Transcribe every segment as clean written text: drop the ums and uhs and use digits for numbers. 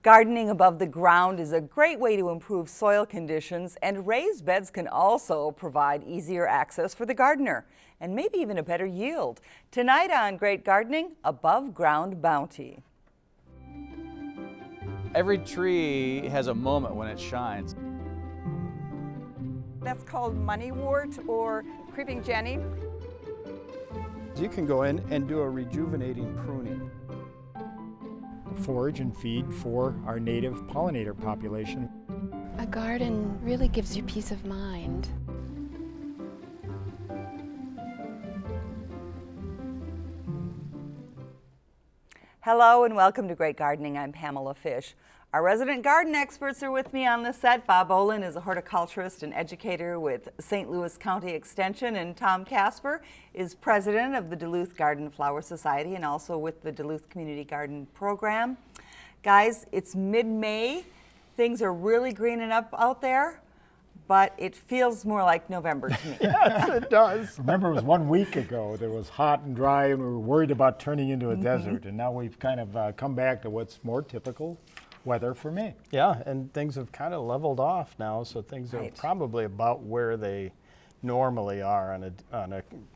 Gardening above the ground is a great way to improve soil conditions, and raised beds can also provide easier access for the gardener and maybe even a better yield. Tonight on Great Gardening, above ground bounty. Every tree has a moment when it shines. That's called moneywort or creeping Jenny. You can go in and do a rejuvenating pruning. Forage and feed for our native pollinator population. A garden really gives you peace of mind. Hello and welcome to Great Gardening. I'm Pamela Fish. Our resident garden experts are with me on the set. Bob Olin is a horticulturist and educator with St. Louis County Extension, and Tom Casper is president of the Duluth Garden Flower Society and also with the Duluth Community Garden Program. Guys, it's mid-May. Things are really greening up out there, but it feels more like November to me. Yes, it does. Remember, it was 1 week ago that was hot and dry and we were worried about turning into a desert, and now we've kind of come back to what's more typical weather for May. Yeah, and things have kind of leveled off now, so things are probably about where they normally are on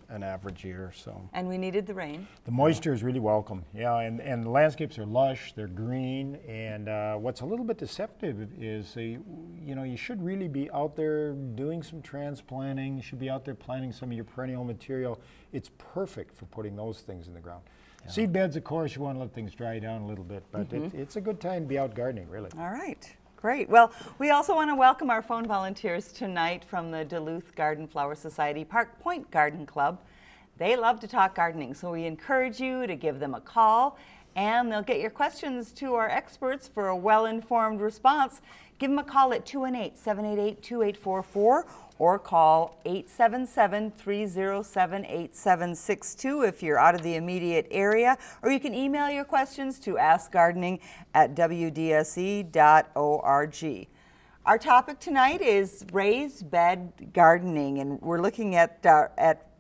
an average year. So. And we needed the rain. The moisture is really welcome, yeah, and the landscapes are lush, they're green, and what's a little bit deceptive is, you should really be out there doing some transplanting, you should be out there planting some of your perennial material. It's perfect for putting those things in the ground. Yeah. Seed beds, of course, you want to let things dry down a little bit, but it's a good time to be out gardening, really. All right. Great. Well, we also want to welcome our phone volunteers tonight from the Duluth Garden Flower Society Park Point Garden Club. They love to talk gardening, so we encourage you to give them a call, and they'll get your questions to our experts for a well-informed response. Give them a call at 218-788-2844 or call 877-307-8762 if you're out of the immediate area, or you can email your questions to askgardening@wdse.org. Our topic tonight is raised bed gardening, and we're looking at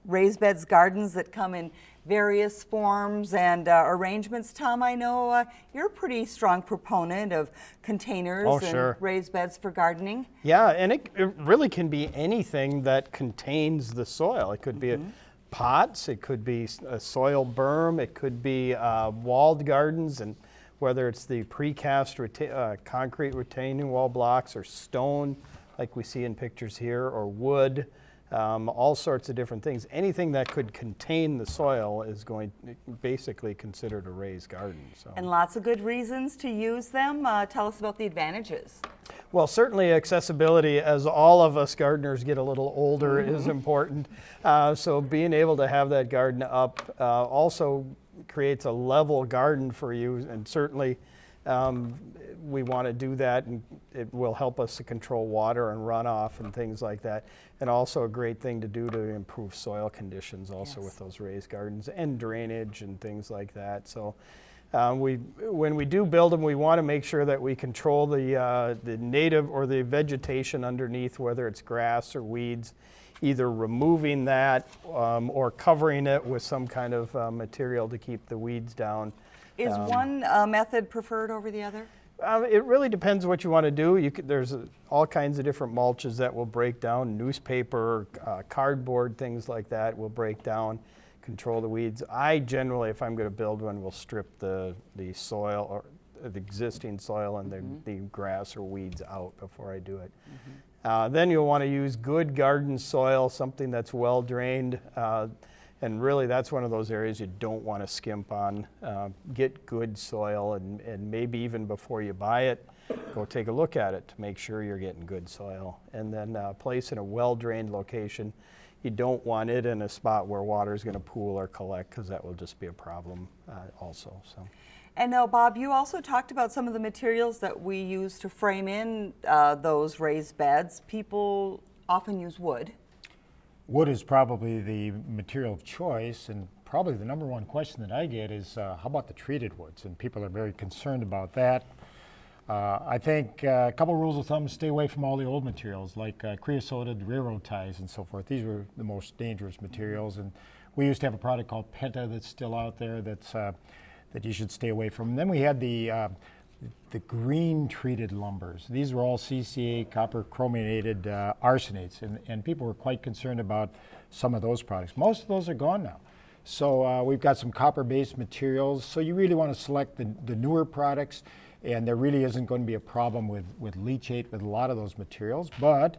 raised beds gardens that come in various forms and arrangements. Tom, I know you're a pretty strong proponent of containers and raised beds for gardening. Yeah, and it really can be anything that contains the soil. It could be pots, it could be a soil berm, it could be walled gardens, and whether it's the precast concrete retaining wall blocks or stone like we see in pictures here, or wood. All sorts of different things. Anything that could contain the soil is basically considered a raised garden. So. And lots of good reasons to use them. Tell us about the advantages. Well, certainly accessibility, as all of us gardeners get a little older, is important. So being able to have that garden up also creates a level garden for you, and certainly we want to do that, and it will help us to control water and runoff and things like that. And also a great thing to do to improve soil conditions also with those raised gardens, and drainage and things like that. So when we do build them, we want to make sure that we control the native or the vegetation underneath, whether it's grass or weeds, either removing that or covering it with some kind of material to keep the weeds down. Is one method preferred over the other? It really depends what you want to do. There's all kinds of different mulches that will break down. Newspaper, cardboard, things like that will break down, control the weeds. I generally, if I'm going to build one, will strip the soil or the existing soil and the grass or weeds out before I do it. Then you'll want to use good garden soil, something that's well drained. And really, that's one of those areas you don't want to skimp on. Get good soil, and maybe even before you buy it, go take a look at it to make sure you're getting good soil. And then place in a well-drained location. You don't want it in a spot where water is going to pool or collect, because that will just be a problem also. So. And now, Bob, you also talked about some of the materials that we use to frame in those raised beds. People often use wood. Wood is probably the material of choice, and probably the number one question that I get is, how about the treated woods? And people are very concerned about that. I think a couple rules of thumb: stay away from all the old materials like creosoted railroad ties and so forth. These were the most dangerous materials, and we used to have a product called Penta that's still out there that you should stay away from. And then we had the the green treated lumbers. These were all CCA copper chromated arsenates, and people were quite concerned about some of those products. Most of those are gone now. So we've got some copper-based materials. So you really want to select the newer products, and there really isn't going to be a problem with leachate with a lot of those materials. But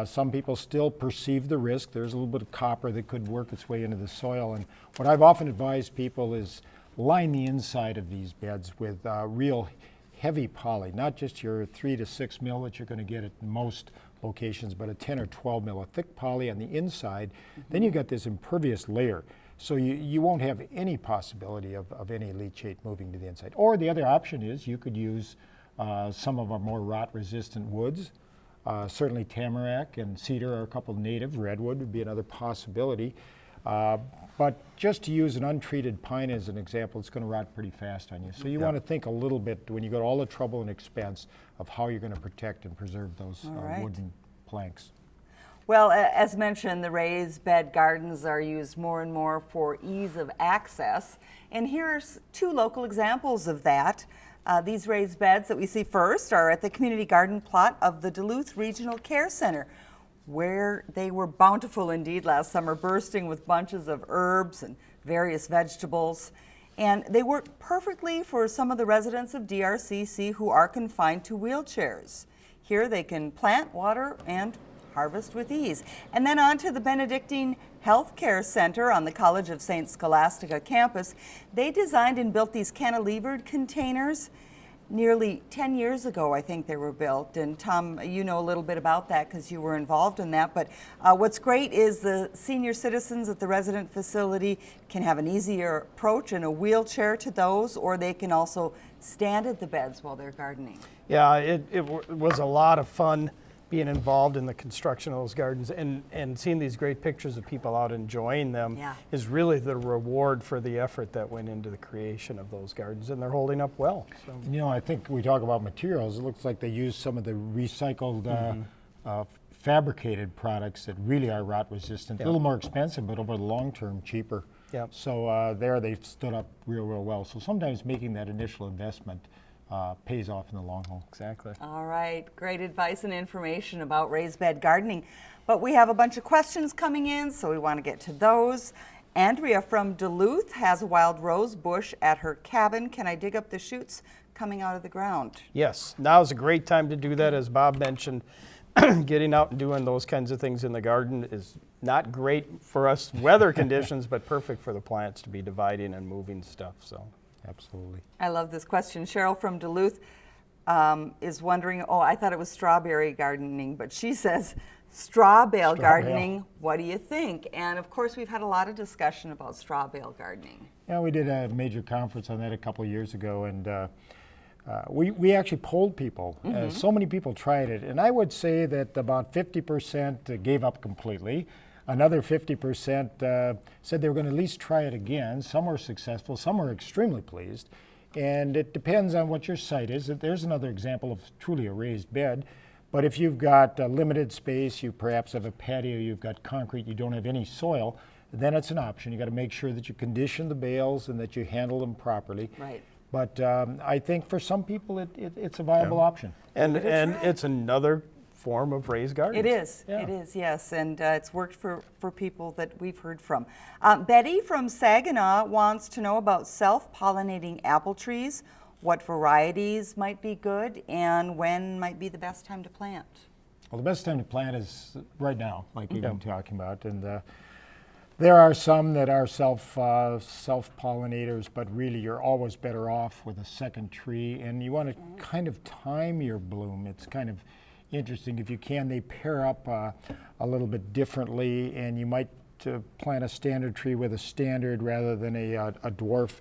some people still perceive the risk. There's a little bit of copper that could work its way into the soil. And what I've often advised people is line the inside of these beds with real heavy poly, not just your 3 to 6 mil that you're going to get at most locations, but a 10 or 12 mil, a thick poly on the inside. Then you've got this impervious layer. So you won't have any possibility of any leachate moving to the inside. Or the other option is you could use some of our more rot-resistant woods. Certainly tamarack and cedar are a couple native. Redwood would be another possibility. But just to use an untreated pine as an example, it's going to rot pretty fast on you. So you want to think a little bit when you go to all the trouble and expense of how you're going to protect and preserve those wooden planks. Well, as mentioned, the raised bed gardens are used more and more for ease of access. And here's 2 local examples of that. These raised beds that we see first are at the community garden plot of the Duluth Regional Care Center, where they were bountiful indeed last summer, bursting with bunches of herbs and various vegetables. And they work perfectly for some of the residents of DRCC who are confined to wheelchairs. Here they can plant, water, and harvest with ease. And then on to the Benedictine Healthcare Center on the College of St. Scholastica campus. They designed and built these cantilevered containers nearly 10 years ago, I think they were built. And Tom, you know a little bit about that because you were involved in that. But what's great is the senior citizens at the resident facility can have an easier approach in a wheelchair to those, or they can also stand at the beds while they're gardening. Yeah, it was a lot of fun being involved in the construction of those gardens, and seeing these great pictures of people out enjoying them is really the reward for the effort that went into the creation of those gardens, and they're holding up well. So. You know, I think we talk about materials. It looks like they use some of the recycled fabricated products that really are rot resistant. A little more expensive, but over the long term, cheaper. Yep. So there they've stood up real well. So sometimes making that initial investment pays off in the long haul. Exactly. All right, great advice and information about raised bed gardening. But we have a bunch of questions coming in, so we want to get to those. Andrea from Duluth has a wild rose bush at her cabin. Can I dig up the shoots coming out of the ground? Yes, now is a great time to do that. As Bob mentioned, getting out and doing those kinds of things in the garden is not great for us weather conditions, but perfect for the plants to be dividing and moving stuff. So. Absolutely. I love this question. Cheryl from Duluth is wondering, I thought it was strawberry gardening, but she says straw bale gardening. What do you think? And of course, we've had a lot of discussion about straw bale gardening. Yeah, we did a major conference on that a couple of years ago, and we actually polled people. So many people tried it, and I would say that about 50% gave up completely. Another 50% said they were going to at least try it again. Some were successful, some were extremely pleased. And it depends on what your site is. There's another example of truly a raised bed. But if you've got limited space, you perhaps have a patio, you've got concrete, you don't have any soil, then it's an option. You got to make sure that you condition the bales and that you handle them properly. Right. But I think for some people it's a viable option. And it's another form of raised gardens. It is, Yeah. it is, yes, and it's worked for people that we've heard from. Betty from Saginaw wants to know about self-pollinating apple trees, what varieties might be good, and when might be the best time to plant. Well, the best time to plant is right now, like we've been talking about, and there are some that are self-pollinators, but really you're always better off with a second tree, and you want to kind of time your bloom. It's kind of interesting. If you can, they pair up a little bit differently, and you might plant a standard tree with a standard rather than a dwarf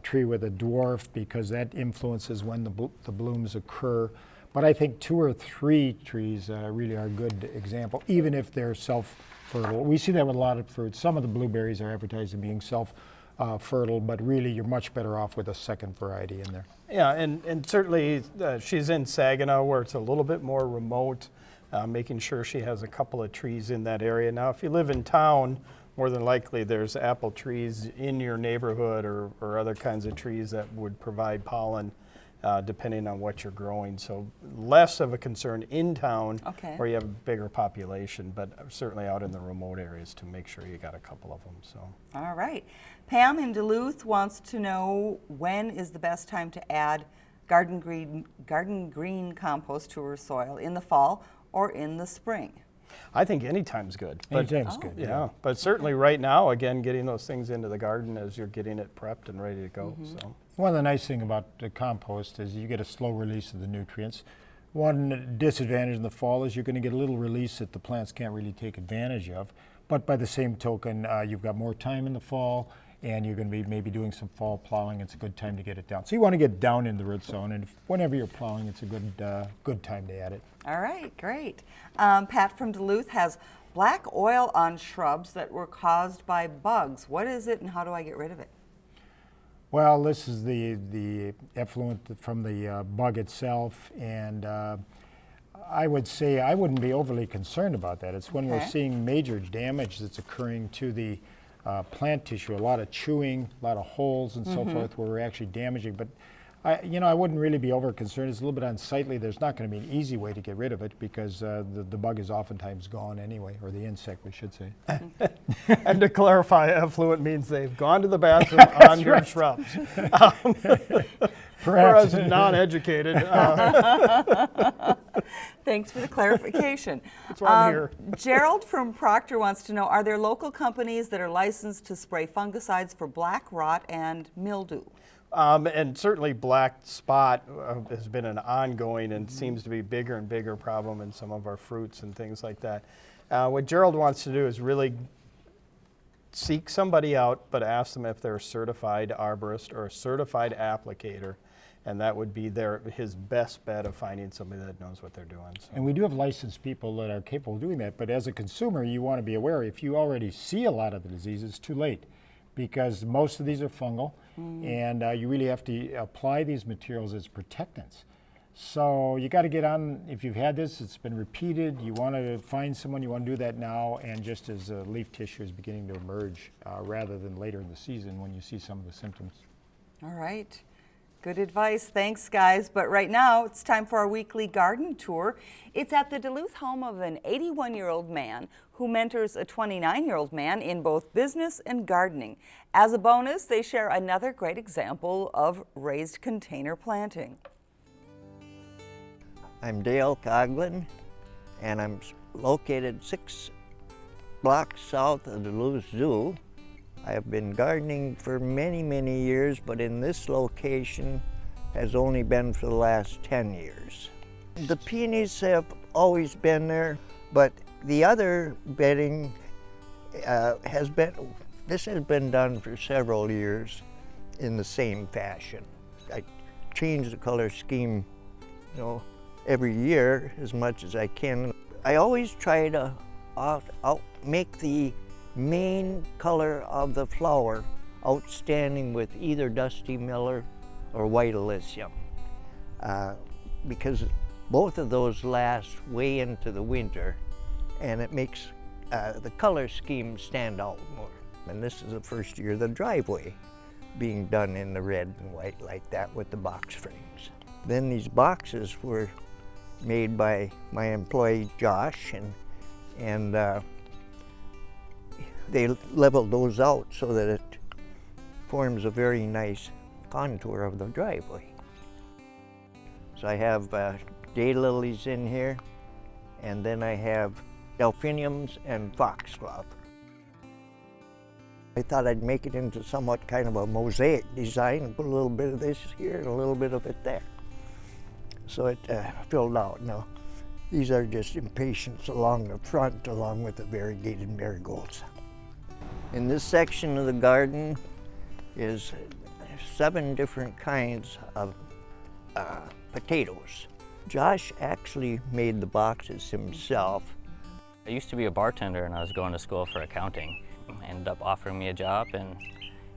tree with a dwarf, because that influences when the blooms occur. But I think 2 or 3 trees really are a good example, even if they're self-fertile. We see that with a lot of fruits. Some of the blueberries are advertised as being self-fertile, but really you're much better off with a second variety in there. Yeah, and certainly she's in Saginaw where it's a little bit more remote, making sure she has a couple of trees in that area. Now, if you live in town, more than likely there's apple trees in your neighborhood or other kinds of trees that would provide pollen depending on what you're growing. So less of a concern in town Okay. where you have a bigger population, but certainly out in the remote areas to make sure you got a couple of them. So. All right. Pam in Duluth wants to know, when is the best time to add garden green compost to her soil, in the fall or in the spring? I think anytime's good. But, Anytime's good. yeah, but certainly right now, again, getting those things into the garden as you're getting it prepped and ready to go. So. One of the nice things about the compost is you get a slow release of the nutrients. One disadvantage in the fall is you're going to get a little release that the plants can't really take advantage of. But by the same token, you've got more time in the fall, and you're going to be maybe doing some fall plowing. It's a good time to get it down. So you want to get down in the root zone, and whenever you're plowing, it's a good time to add it. All right, great. Pat from Duluth has black oil on shrubs that were caused by bugs. What is it and how do I get rid of it? Well, this is the effluent from the bug itself, and I would say I wouldn't be overly concerned about that. It's when we're Okay. seeing major damage that's occurring to the plant tissue, a lot of chewing, a lot of holes and so forth, where we're actually damaging. But I wouldn't really be over concerned. It's a little bit unsightly. There's not going to be an easy way to get rid of it because the bug is oftentimes gone anyway, or the insect, we should say. And to clarify, effluent means they've gone to the bathroom on your shrubs. For us non-educated, Thanks for the clarification. That's why I'm here. Gerald from Proctor wants to know, are there local companies that are licensed to spray fungicides for black rot and mildew? and certainly black spot has been an ongoing and seems to be bigger and bigger problem in some of our fruits and things like that. What Gerald wants to do is really seek somebody out, but ask them if they're a certified arborist or a certified applicator, and that would be his best bet of finding somebody that knows what they're doing. So. And we do have licensed people that are capable of doing that, but as a consumer, you want to be aware, if you already see a lot of the disease, it's too late, because most of these are fungal, and you really have to apply these materials as protectants. So you got to get on, if you've had this, it's been repeated, you want to find someone, you want to do that now, and just as leaf tissue is beginning to emerge, rather than later in the season when you see some of the symptoms. All right. Good advice. Thanks, guys. But right now, it's time for our weekly garden tour. It's at the Duluth home of an 81-year-old man who mentors a 29-year-old man in both business and gardening. As a bonus, they share another great example of raised container planting. I'm Dale Coughlin, and I'm located 6 blocks south of the Duluth Zoo. I have been gardening for many, many years, but in this location has only been for the last 10 years. The peonies have always been there, but the other bedding has been done for several years in the same fashion. I change the color scheme, every year as much as I can. I always try to make the main color of the flower outstanding with either Dusty Miller or White Alyssum, because both of those last way into the winter, and it makes the color scheme stand out more. And this is the first year of the driveway being done in the red and white like that with the box frames. Then these boxes were made by my employee Josh, and they leveled those out so that it forms a very nice contour of the driveway. So I have daylilies in here, and then I have delphiniums and foxglove. I thought I'd make it into somewhat kind of a mosaic design and put a little bit of this here and a little bit of it there. So it filled out. Now, these are just impatiens along the front, along with the variegated marigolds. In this section of the garden is 7 different kinds of potatoes. Josh actually made the boxes himself. I used to be a bartender and I was going to school for accounting. I ended up offering me a job and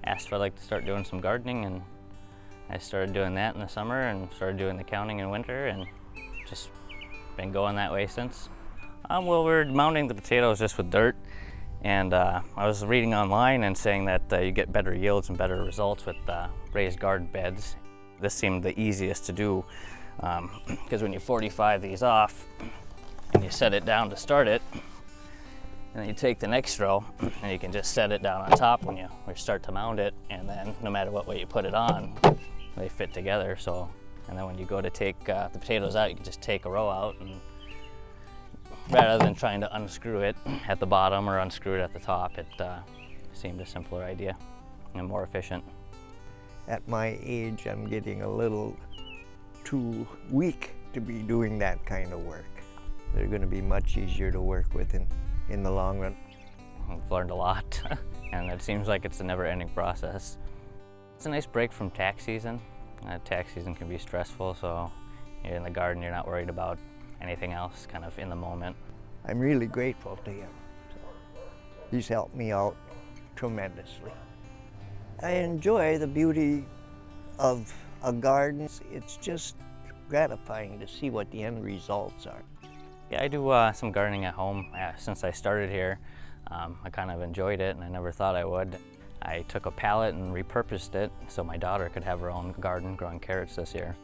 asked if I'd like to start doing some gardening, and I started doing that in the summer and started doing the accounting in winter, and just been going that way since. Well, we're mounting the potatoes just with dirt, and I was reading online and saying that you get better yields and better results with raised garden beds. This seemed the easiest to do because when you 45 these off and you set it down to start it, and then you take the next row and you can just set it down on top when you start to mount it, and then no matter what way you put it on, they fit together. So, and then when you go to take the potatoes out, you can just take a row out, and rather than trying to unscrew it at the bottom or unscrew it at the top, it seemed a simpler idea and more efficient. At my age, I'm getting a little too weak to be doing that kind of work. They're going to be much easier to work with in the long run. I've learned a lot, and it seems like it's a never-ending process. It's a nice break from tax season. Tax season can be stressful, so you're in the garden, you're not worried about anything else, kind of in the moment. I'm really grateful to him. He's helped me out tremendously. I enjoy the beauty of a garden. It's just gratifying to see what the end results are. Yeah, I do some gardening at home. Since I started here, I kind of enjoyed it, and I never thought I would. I took a pallet and repurposed it so my daughter could have her own garden growing carrots this year.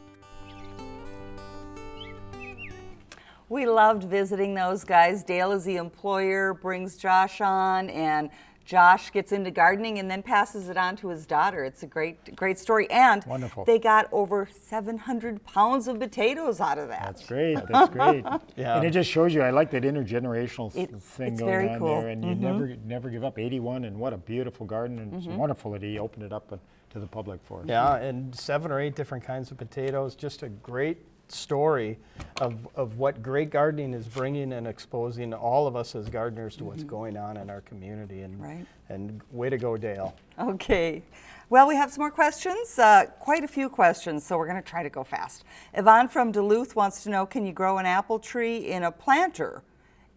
We loved visiting those guys. Dale is the employer, brings Josh on, and Josh gets into gardening and then passes it on to his daughter. It's a great story. And Wonderful. They got over 700 pounds of potatoes out of that. That's great. That's great. Yeah. And it just shows you. I like that intergenerational thing it's going very on cool. there, and you never give up. 81, and what a beautiful garden, and it's wonderful that he opened it up to the public for us. Yeah, and 7 or 8 different kinds of potatoes. Just a great story of what great gardening is bringing and exposing all of us as gardeners to what's going on in our community. And, Right. and way to go, Dale. Okay. Well, we have some more questions, quite a few questions, so we're going to try to go fast. Yvonne from Duluth wants to know, can you grow an apple tree in a planter?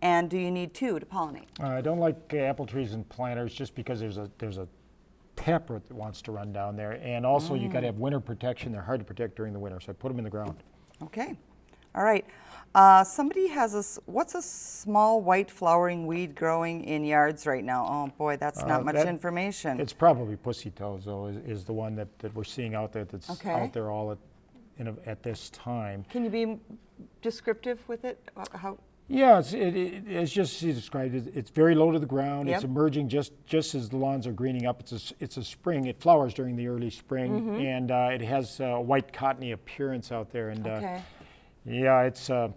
And do you need 2 to pollinate? I don't like apple trees and planters just because there's a taproot that wants to run down there, and also you got to have winter protection. They're hard to protect during the winter, so I put them in the ground. Okay. All right. Somebody has what's a small white flowering weed growing in yards right now? Oh boy, that's not much information. It's probably pussy toes, though, is the one that we're seeing out there that's Okay. out there all at this time. Can you be descriptive with it? How? Yeah, it's just you described it. It's very low to the ground. Yep. It's emerging just as the lawns are greening up. It's a spring. It flowers during the early spring, and it has a white cottony appearance out there. And Okay. yeah, it's a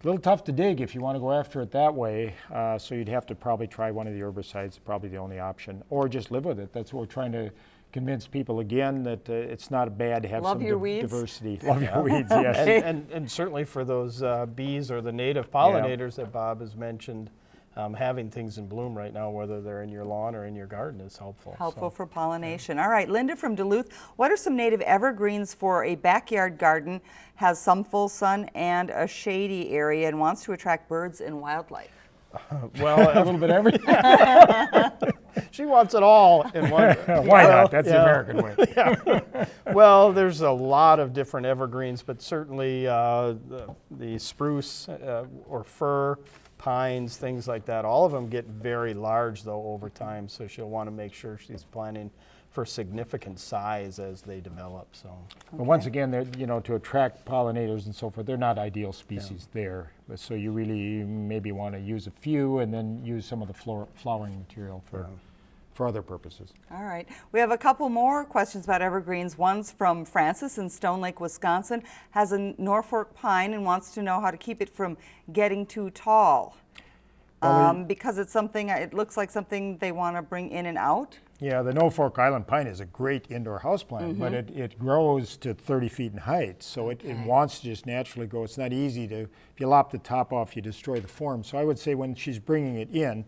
little tough to dig if you want to go after it that way. So you'd have to probably try one of the herbicides, probably the only option, or just live with it. That's what we're trying to convince people again, that it's not bad to have Love some your weeds. diversity. Love your weeds, yes. And certainly for those bees or the native pollinators that Bob has mentioned, having things in bloom right now, whether they're in your lawn or in your garden, is helpful. Helpful So, for pollination. All right, Linda from Duluth, what are some native evergreens for a backyard garden, has some full sun and a shady area, and wants to attract birds and wildlife? well, A little bit of everything. she wants it all in one. Why not? That's the Yeah. American way. Well, there's a lot of different evergreens, but certainly the spruce or fir, pines, things like that, all of them get very large, though, over time, so she'll want to make sure she's planting for significant size as they develop. So, But once again, they're, to attract pollinators and so forth, they're not ideal species there. But so you really maybe want to use a few and then use some of the flowering material for other purposes. All right. We have a couple more questions about evergreens. One's from Francis in Stone Lake, Wisconsin, has a Norfolk pine and wants to know how to keep it from getting too tall. Because it's something, it looks like something they want to bring in and out. Yeah, the Norfolk Island pine is a great indoor houseplant, but it grows to 30 feet in height, so it wants to just naturally grow. It's not easy to, if you lop the top off, you destroy the form. So I would say when she's bringing it in,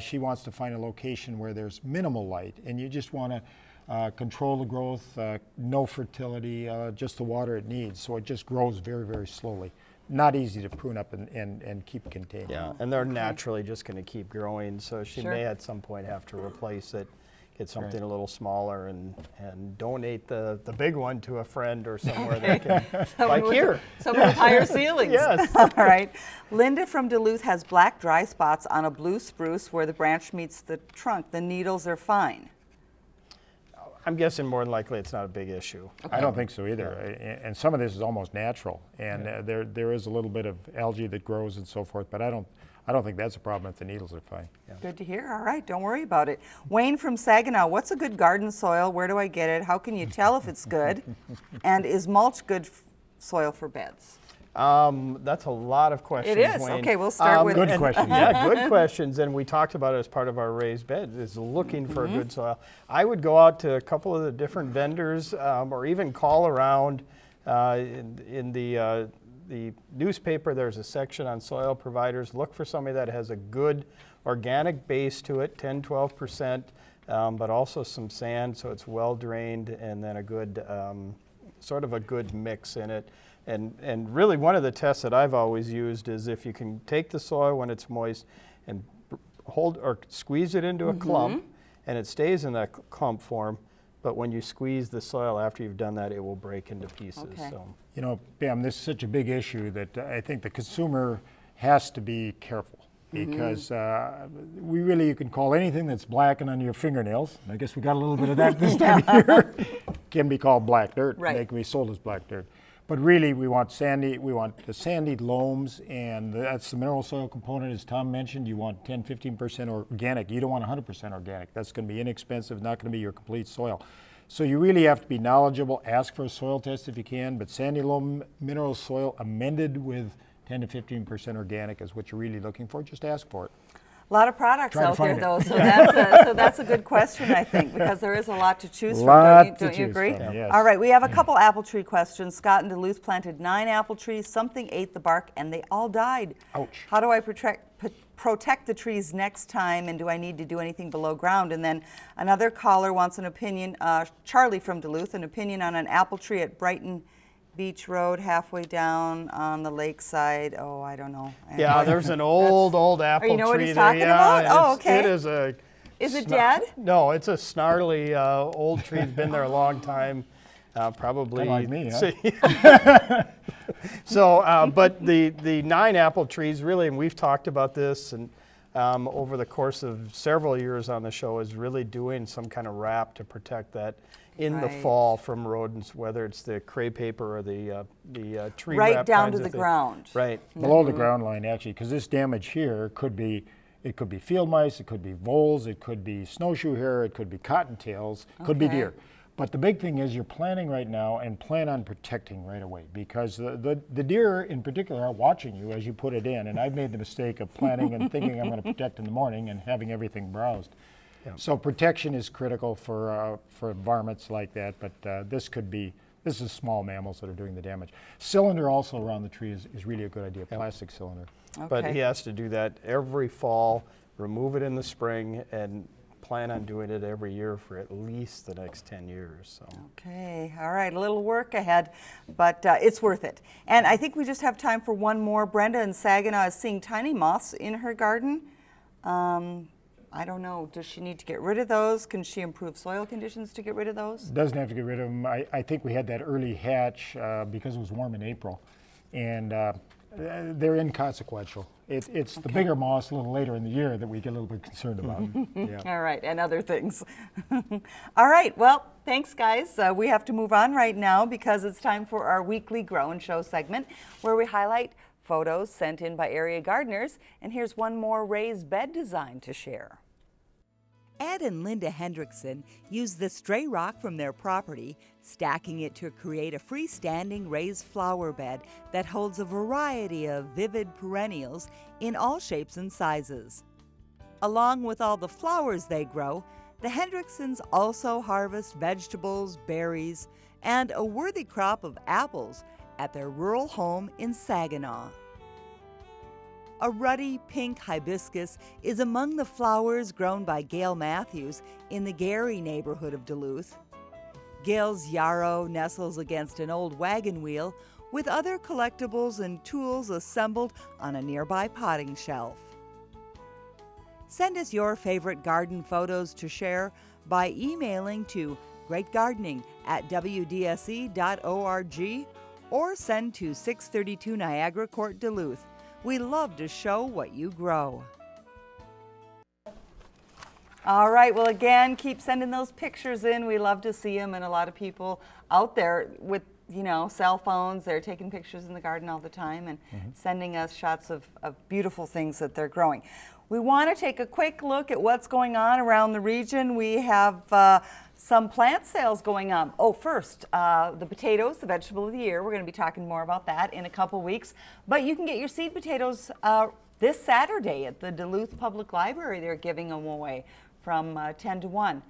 she wants to find a location where there's minimal light, and you just want to control the growth, no fertility, just the water it needs, so it just grows very, very slowly. Not easy to prune up and keep contained. yeah, and they're naturally just going to keep growing, so she Sure. may at some point have to replace it, get something a little smaller, and donate the big one to a friend or somewhere that can, like here. Someone with higher ceilings. Yes. All right. Linda from Duluth has black dry spots on a blue spruce where the branch meets the trunk. The needles are fine. I'm guessing more than likely it's not a big issue. I don't think so either. And some of this is almost natural, and there is a little bit of algae that grows and so forth, but I don't think that's a problem if the needles are fine. Good to hear. All right, don't worry about it. Wayne from Saginaw, what's a good garden soil? Where do I get it? How can you tell if it's good? And is mulch good soil for beds? That's a lot of questions, It is. Wayne. Okay, we'll start with Good question. Yeah, good questions, and we talked about it as part of our raised bed, is looking for a good soil. I would go out to a couple of the different vendors, or even call around. In the newspaper, there's a section on soil providers. Look for somebody that has a good organic base to it, 10-12%, but also some sand, so it's well drained, and then a good, sort of a good mix in it. And really one of the tests that I've always used is if you can take the soil when it's moist and hold or squeeze it into a clump, and it stays in that clump form, but when you squeeze the soil after you've done that, it will break into pieces. Okay. So. You know, Pam, this is such a big issue that I think the consumer has to be careful, because you can call anything that's black and under your fingernails, and I guess we got a little bit of that this time of year, can be called black dirt. Right. They can be sold as black dirt. But really, we want the sandy loams, and that's the mineral soil component, as Tom mentioned. You want 10-15% organic. You don't want 100% organic. That's going to be inexpensive, not going to be your complete soil. So you really have to be knowledgeable. Ask for a soil test if you can, but sandy loam mineral soil amended with 10 to 15% organic is what you're really looking for. Just ask for it. a lot of products Try to out there, find it. though, so that's a good question, I think, because there is a lot to choose from. Don't you agree? Yes. All right, we have a couple apple tree questions. Scott in Duluth planted 9 apple trees. Something ate the bark, and they all died. Ouch. How do I protect the trees next time, and do I need to do anything below ground? And then another caller wants an opinion, Charlie from Duluth, an opinion on an apple tree at Brighton Beach Road, halfway down on the lakeside. Oh, I don't know. Yeah, there's an old apple you know what tree he's there. talking Yeah, about? Oh, it's- okay. It is a. Is it dead? No, it's a snarly old tree. It's been there a long time, probably. Kinda like me, huh? So, but the 9 apple trees really, and we've talked about this, and over the course of several years on the show, is really doing some kind of wrap to protect that in the Right. fall from rodents, whether it's the crepe paper or the tree Right wrap down kinds to of the things. ground. Right. Below the ground line, actually, because this damage here could be field mice, it could be voles, it could be snowshoe hare, it could be cottontails, it could be Okay. deer. But the big thing is you're planting right now and plan on protecting right away, because the deer in particular are watching you as you put it in, and I've made the mistake of planting and thinking I'm going to protect in the morning and having everything browsed. So protection is critical for environments like that, but this is small mammals that are doing the damage. Cylinder also around the tree is really a good idea, plastic cylinder. But Okay. he has to do that every fall, remove it in the spring, and plan on doing it every year for at least the next 10 years. So. Okay, all right, a little work ahead, but it's worth it. And I think we just have time for one more. Brenda in Saginaw is seeing tiny moths in her garden. I don't know, does she need to get rid of those? Can she improve soil conditions to get rid of those? Doesn't have to get rid of them. I think we had that early hatch because it was warm in April, and they're inconsequential. It's the bigger moths a little later in the year that we get a little bit concerned about. Yeah. All right, and other things. All right, well, thanks, guys. We have to move on right now because it's time for our weekly Grow and Show segment where we highlight photos sent in by area gardeners. And here's one more raised bed design to share. Ed and Linda Hendrickson used the stray rock from their property, stacking it to create a freestanding raised flower bed that holds a variety of vivid perennials in all shapes and sizes. Along with all the flowers they grow, the Hendricksons also harvest vegetables, berries, and a worthy crop of apples at their rural home in Saginaw. A ruddy pink hibiscus is among the flowers grown by Gail Matthews in the Gary neighborhood of Duluth. Gail's yarrow nestles against an old wagon wheel with other collectibles and tools assembled on a nearby potting shelf. Send us your favorite garden photos to share by emailing to greatgardening@wdse.org or send to 632 Niagara Court, Duluth. We love to show what you grow. All right. Well, again, keep sending those pictures in. We love to see them, and a lot of people out there with cell phones, they're taking pictures in the garden all the time and sending us shots of beautiful things that they're growing. We want to take a quick look at what's going on around the region. We have some plant sales going on. Oh, first, the potatoes, the vegetable of the year. We're going to be talking more about that in a couple weeks. But you can get your seed potatoes this Saturday at the Duluth Public Library. They're giving them away from 10 to 1.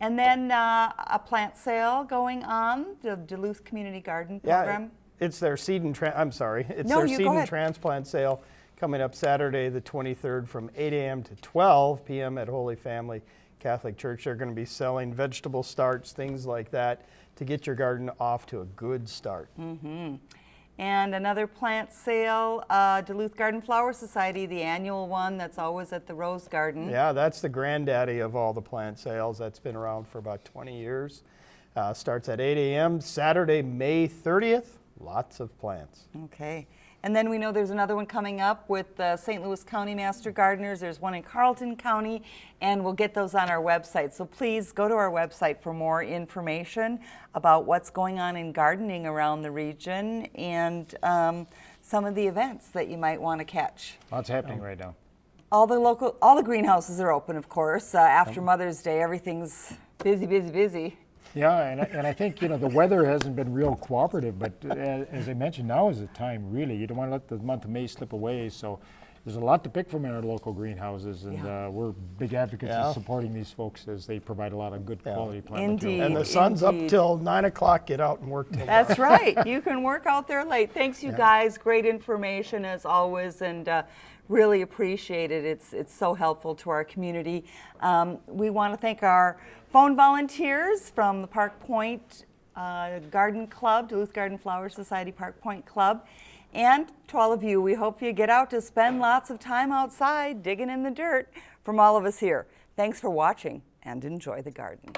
And then a plant sale going on, the Duluth Community Garden Program. Yeah, it's their seed and it's No, their you seed go and ahead. transplant sale coming up Saturday the 23rd from 8 a.m. to 12 p.m. at Holy Family Catholic Church. They're going to be selling vegetable starts, things like that, to get your garden off to a good start. And another plant sale, Duluth Garden Flower Society, the annual one that's always at the Rose Garden. Yeah, that's the granddaddy of all the plant sales. That's been around for about 20 years. Starts at 8 a.m. Saturday, May 30th. Lots of plants. Okay. And then we know there's another one coming up with the St. Louis County Master Gardeners. There's one in Carleton County, and we'll get those on our website. So please go to our website for more information about what's going on in gardening around the region and some of the events that you might want to catch. Lots happening right now. All the greenhouses are open, of course. After Mother's Day, everything's busy, busy, busy. Yeah, and I think, the weather hasn't been real cooperative, but as I mentioned, now is the time, really. You don't want to let the month of May slip away, so there's a lot to pick from in our local greenhouses, and we're big advocates of supporting these folks as they provide a lot of good quality plant material. And the sun's up till 9 o'clock. Get out and work till That's right. You can work out there late. Thanks, you guys. Great information as always, and really appreciate it. It's so helpful to our community. We want to thank our phone volunteers from the Park Point Garden Club, Duluth Garden Flower Society Park Point Club. And to all of you, we hope you get out to spend lots of time outside digging in the dirt. From all of us here, thanks for watching and enjoy the garden.